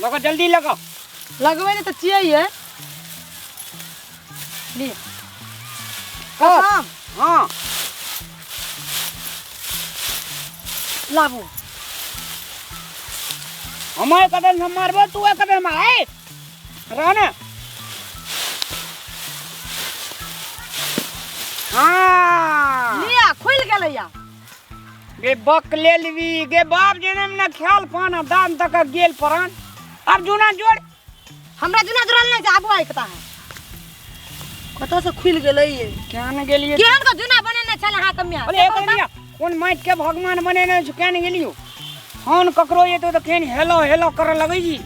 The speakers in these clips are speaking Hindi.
लगा जल्दी लगा। लगवे ने तो चाहिए ले कसम। हाँ लाबू हमारे कदम से मारबो तू एक कदम आए रहने। हाँ लिया खुल गेलै या गे बक ले लीवी गे बाप जन्म न ख्याल पाना दान तक गेल परान। अब जूना जोड़ हमरा जुना जुड़ल नहीं जाबू आई कता है कतो से खुल गेलै ये क्या न गेलिए केहन को जुना बनेने छले हाथ में अरे एक लिया कौन माइट के भगवान बनेने छ क्या न गेलियो फोन ककरो ये तो केन हेलो हेलो कर लगई जी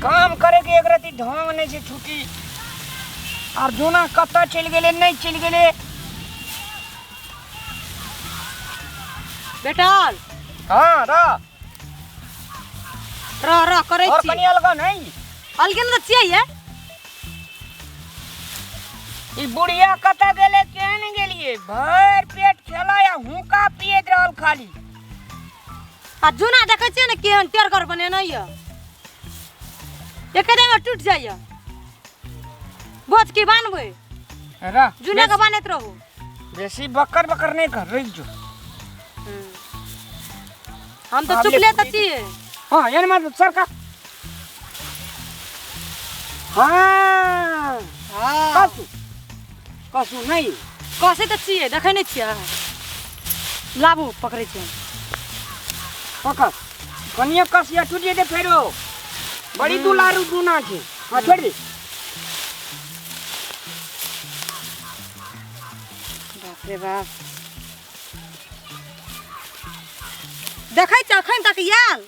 काम करे के एक रती ढंग ने से छुटी। और जूना कत्ता चल गेले नहीं चल गेले बेटल हां र करे और छी कनी अलगा नहीं अलगे न चाहिए ई बुढ़िया कता गेले केन गेलिए भर पेट खेलाया हुका पिए रहल खाली। आ जुना देखे छी न केहन टेर कर बनेने ये एके में टूट जाइए बोझ की बानबे रा जुना के बानत रहू बेसी बकर बकर नहीं कर रही जो। हम तो चुकले त छी हां यानी मत सरका। हां हां कसु नहीं कसे त छी देखे नहीं छी लाबू पकड़े छी पकड़ कनिया कसिया टूटे दे फेरो बड़ी दुलारू दुना छे। हां छोड़ दे बाप रे बाप देखे छ अखन तक याल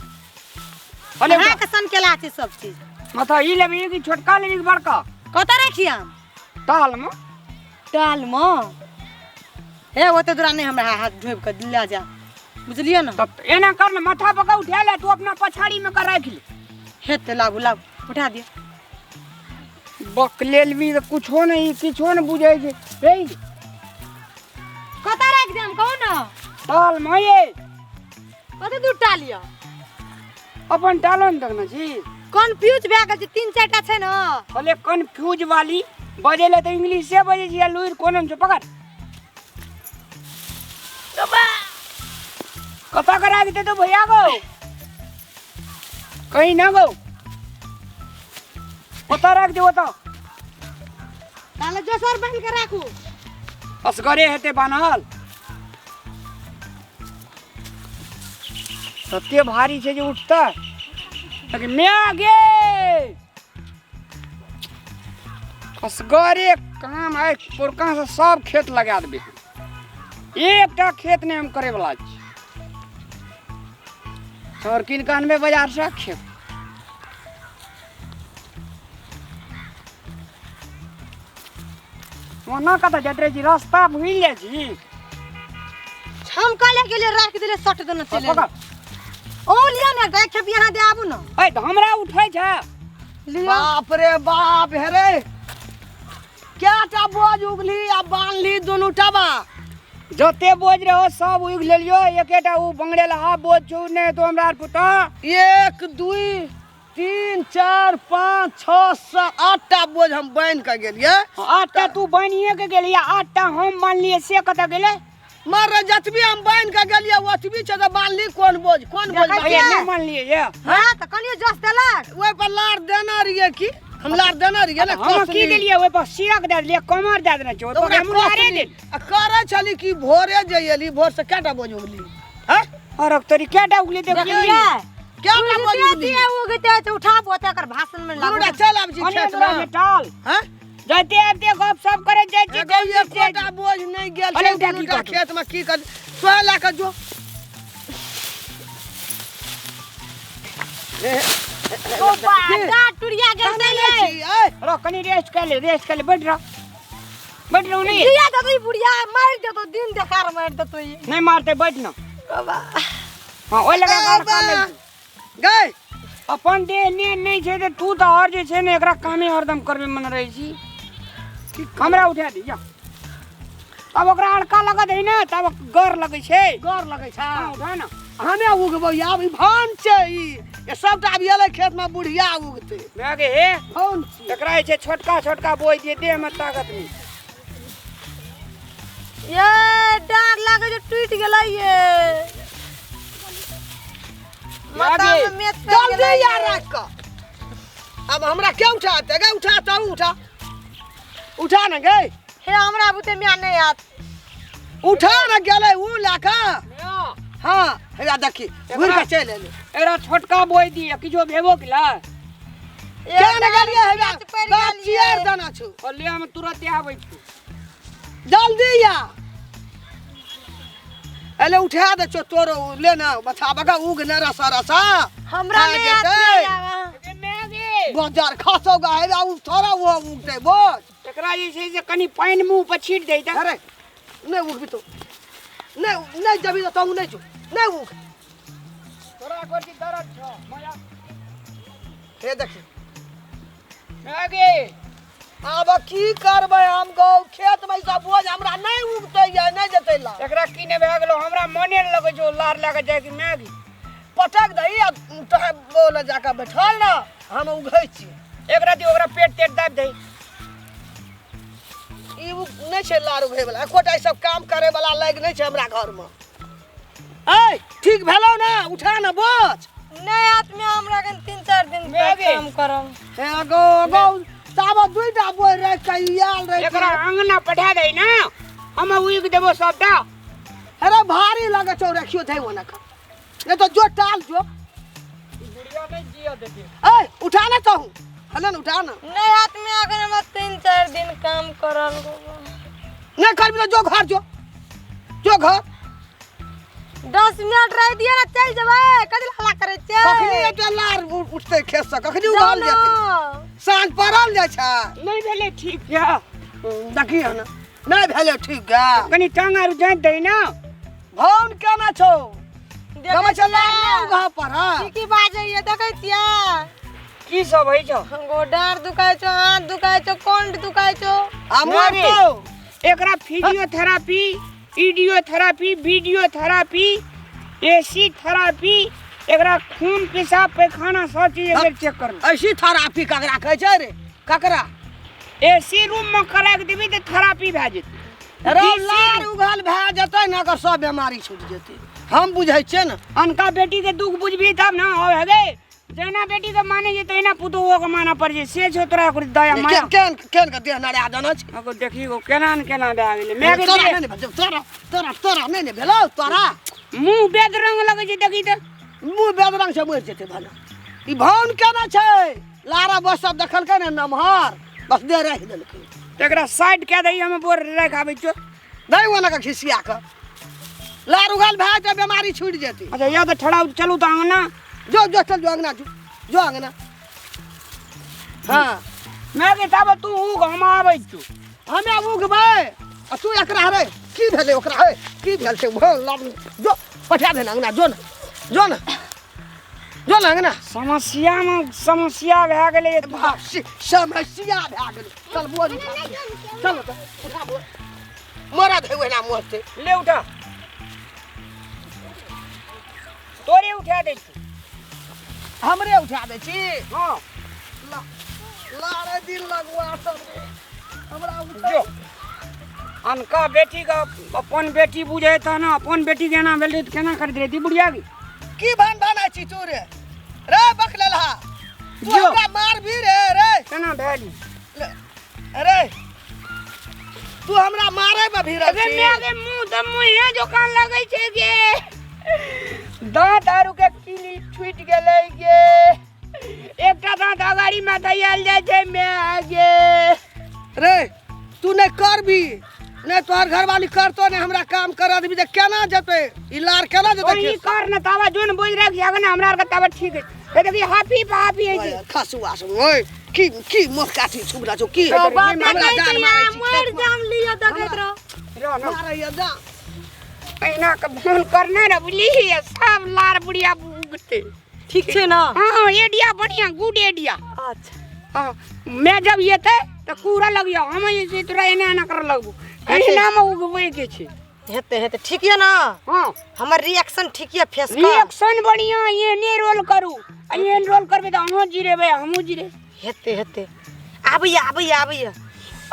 अरे हां के सन केला छै सब चीज माथा ई लेबी कि छोटका लेबी कि बड़का कत रखिया ताल में टाल में हे ओते दूरा नहीं हमरा हाथ ढोब के ले जा बुझलिए ना तब एना कर न माथा पका उठा ले तू अपना पछाड़ी में कर रख ले हेते लाबू लाबू उठा दे बक ले लेबी तो कुछो नहीं किछो न बुझै छै रे कत रख देम कहू ना ताल में ये कत दूर टालिया अपन टालन तक न छी कंफ्यूज भए गेल छै तीन चारटा छै ना भले कंफ्यूज वाली बजेले तो इंग्लिश से बजे छिया लुइर कोनम से पकड़ कता करा के तो भैया गो कहीं ना गो पता रख दे तो ताले जो सर बंद के राखू असगरे हेते बानल सत्य भारी छे जो उठता लेकिन मैं आगे असगरे काम है पुरका से सब खेत लगा देबे एकटा खेत ने हम करे वाला छी और किन कान में बाजार से खेत वना कता जतरे जी रास्ता भूल ले छी हम काले के लिए राख देले सट देना चले ओ लिया ना देख के यहां दे आबू ना ए तो हमरा उठै छ लिया बाप रे बाप हे रे क्या टा बोझ उगली आ बांधली दोनों टाबा जते बोझ रहो सब उग लेलियो एकेटा उ बंगड़ेला हा बोझ छु ने तो हमरा पुता 1 2 3 4 5 6 7 8 टा बोझ हम बांध के गेलिए। आटा तू बनिए के गेलिया आटा हम मान लिए से कता गेले मर जतबी हम बांध के गेलिए ओतबी छ त बांधली कोन बोझ भैया नहीं मान लिए ये हां त कनियो जस देलक ओइ पर लार देना रहिए की हम लार देना रहिए ना हम की देलिए ओइ पर सिरक दे दिए कमर दे देना छो तो हम मारे दे करे छली की भोरे जइली भोर से केटा बोझ उगली हैं और तोरी केटा उगली देख देखलिए क्या बोझ उगली दिए उगते तो उठाबो तकर भाषण में लागू पूरा चल अब जी खेत में टाल हैं जते आते गप सब करे जाय छी ये कोटा बोझ नहीं गेल अरे छै उठा की उनका करतै? खेत में की कर सोया ला के जो तो बाटा टुरिया गेल नहीं रो कनी रेस्ट कर ले बैठ रहो नहीं लिया दे तो बुढ़िया मार दे तो दिन देखार मार दे तो ये नहीं मारते बैठ ना बाबा हां ओइ लगा कर ले गए अपन दे ने नहीं छे त तू त और जे छे ने एकरा कामे हरदम करबे मन रही छी कि हमरा उठा दी जा अब ओकरा अड़का लगा दे ना तब गर लगे छे गौर लगे छा हां उठा ना हमे उगबो आब ई भान छै ई ये सबटा आब एलै खेत में बुढ़िया उगते मागे हे भान छी एकरा जे छै छोटका छोटका बोइ दिए देह में ताकत नहीं। ये डार लागे जे टूट गेलै ये माथा लागे। में मेट पे जल्दी गेलै यार रख के अब हमरा क्या उठाते गे उठा तो उठा ना गे हे हमरा बुते में नहीं आत उठा ना गेले उ लाका हां हेरा देखी घुर के चल एले एकरा छोटका बोइ दिए किछो भेबो किला क्या ना गेलिए हेरा बात चियर दाना छु और ले हम तुरंत आबै छी। जल्दी या एले उठा दे छो तोरो लेना बता बगा उग न रसा रसा हमरा में आत नहीं आवा ए मागे बाजार खासो गा हेरा उ थोड़ा वो उगते बोझ एकरा जे छै से कनी पानी मुंह पर छीट दे त अरे नहीं उग भी तो नहीं जबी तो नहीं जो नहीं उग तोरा कोठी दरद छ मया हे देखी मागे अब की करबै हम गौ खेत में सब बोझ हमरा नहीं उगते या नहीं जते ला एकरा किने भए गेलो हमरा मोने न लगे छो लार लागे जाय कि मागी पटक दई आ तोहे बोल जाके बैठल ना हम उगै छी एकरा दी ओकरा पेट तेट दाब दे ई नहीं छे लार उगै वाला एकोटा सब काम करे वाला लाग नहीं छे हमरा घर में ए ठीक भेलो ना उठा ना बोझ नहीं आत में हमरा के 3-4 दिन में तक आगे। काम करम हे गो गो ताबा दुईटा बोल रे कइयाल रे एकरा अंगना पठा दे ना हम उग देबो सबटा अरे भारी लगे छो रखियो थे वना का नहीं तो जो टाल जो बुढ़िया नहीं जिया देती ए उठा ना तो हलन उठा ना नहीं हाथ में आकर हम 3-4 दिन काम करल नहीं करबी तो जो घर 10 मिनट रह दिए ना चल जबे कदी हल्ला करे छे कखनी एटा लार उठते खेत से कखनी उगाल जाते सांझ पड़ल जाय छै नहीं भेले ठीक है देखिए ना नहीं भेले ठीक है कनी टांगा रु जाय दे ना भौन केना छौ देखे गम चला छियै। उगा पर हां की बाजे ये देखे छिया की सब होई छ गोडार दुखाय छो हाथ दुखाय छो कोंड दुखाय छो हमर मारे। तो एकरा फिजियोथेरापी इडियोथेरापी वीडियोथेरापी एसी थेरापी एकरा खून पेशाब पैखाना सब चीज एक चेक करना ऐसी थेरापी ककरा कहै छै रे ककरा एसी रूम में करा के देबी त थेरापी भए जेतै अरे लार उगाल भए जेतै ना कर सब बीमारी छूट जेतै हम बुझै छियै ना अनका बेटी के दुख बुझबी तब ना हो गे जैना बेटी के माने जे तैना पुतोहो के माना पड़ जे से छो तोरा ओकर दया माया केन केन के देह नड़ा जाना छै अगो देखी गो केना न केना भए गेलै मैं के तोरा नहीं भेल तोरा नहीं भेलो तोरा मुंह बेद रंग लगे छै देखी त मुंह बेदरंग से मर जेतै भला ई भौन केना छै लारा बस सब देखलकै ने नमहर बस दे रह देलकै एकरा साइड के दई हम बोर रख आबै छो नहीं वाला का खिसिया के लार उगाल भए जे बीमारी छूट जेतै अच्छा या तो ठड़ा चलू त अंगना जो चल जो अंगना जो अंगना हां मैं के तब तू हम आबै छो हमे उगबै आ तू एकरा रे की भेलै ओकरा है की भेल छै भोल लाभ जो पठा दे अंगना जो ना अंगना समस्या में समस्या भए गेलै समस्या भए गेलै चल बोझ चल उठा बोझ मोरा दे ओना मोरते ले उठा तोरे उठा दे छी हमरे उठा दे छी हां लारे दिन लगवा सब हमरा जो अनका बेटी का अपन बेटी बुझे था ना अपन बेटी के ना भेल केना कर दे दी बुढ़िया की भान भाना छी तू रे बकललहा तू जो। हमरा मार भी रे केना भेली अरे तू हमरा मारे में भी अबे रही मैं के मुंह त मुंह जो कान लगै छै गे दांत आरु के किली छूट गेलै गे एकटा दांत अगाड़ी में दैयल जाय छै मैं गे रे तू नहीं कर भी नहीं तोहर घर वाली करतो ने हमरा काम करा देबी त केना जते ई लार केना जते ओही कर न तावा जोन बोझ रख जाग ना हमरा के तब ठीक है ए देखी हाफी पाफी है जी खसुआ सब ओए की मुख काठी छुबरा छौ की बाबा हमरा जान मारै छी मर जाम लियो देखैत रहो रो ना मारै या जा पहिना के फोन करने रे बुली सब लार बुढ़िया बुगते ठीक छै ना हां एडिया बढ़िया गुड एडिया अच्छा हां मैं जब ये थे तो कूड़ा लगिया हम ये तोरा एना ना कर लगबो एना में उगबै के छै हेते हेते ठीक है ना। हाँ हमर रिएक्शन ठीक है फेस का। रिएक्शन बढ़िया ये ने रोल करू ये रोल करबे त अहाँ जिरेबे हमहू जिरे हेते हेते आबैया आबैया आबैया।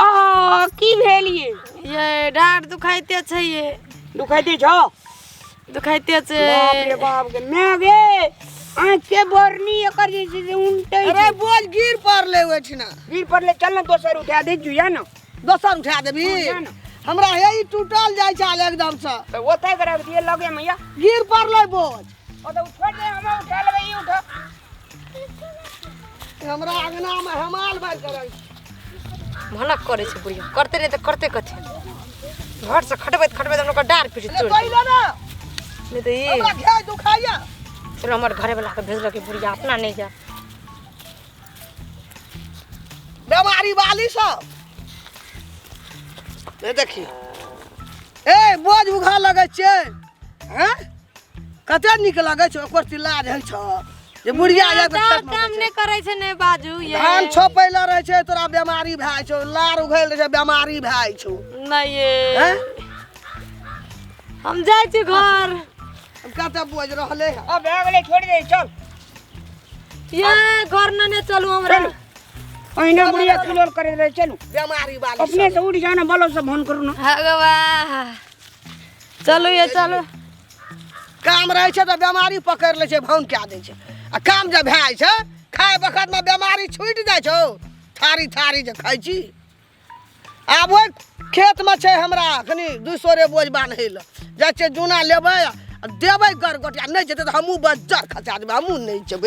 आ की भेल ये डाँड दुखाइते छै ये। दुखाइते छ दुखाइते छै। बाप रे बाप के मैं गे आँख के बरनी एकर जे उल्टे अरे बोझ गिर पड़ले ओठिना। गिर पड़ले चल ना दोसर उठा दे जुया ना दोसर उठा देबी। हाँ, ना। हमरा हे ई टूटल जाइ छाल एकदम से। तो ओतै कराब दिए लगे मैया गिर पड़ले बोझ। ओ तो उठा दे हम उठा लेबे ई उठा हमरा अंगना में हमाल बाज करे मना करे छै बुढ़िया करते नहीं तो करते कथे घर से खटबैत खटबैत हम लोग का डार पीट ले तोड़ पहिले ना नहीं तो ये हमरा खाय दुखाइया। चलो हमारे घरे वाला के भेजल के बुढ़िया अपना नहीं जा। बीमारी वाली सब ए देखी ए बोझ उघा लगे छै हैं कते निक लगे छै ओकर तिला रहै छ जे बुढ़िया जा के खेत में काम नहीं करे छै नहीं बाजू ये धान छोपैला रहै छै तोरा बीमारी भए छौ लार उघैल रहै छै बीमारी भए छौ नहीं ये हैं हम जाय छी घर। अब कते बोझ रहले है। अब भाग ले छोड़ दे चल ये घर न चलू हमरा। ओहिना बुढ़िया किलोल करे रहे चलू बीमारी वाली अपने से उठ जाना बोलो से फोन करू ना भगवान चलो ये चलो। काम रहै छै त बीमारी पकड़ ले छै भौन क्या दै छै आ काम जब भए छै खाए वक्त में बीमारी छूट जाइ छौ थारी थारी जे खाइ छी। आब ओइ खेत में छै हमरा कनी 200 रे बोझ बान्है ल जाइ छै जूना लेबै आ देबै गरगटिया नहीं जेतै त हमहूँ बज्जर खचा देबै हमहूँ नहीं जेबै।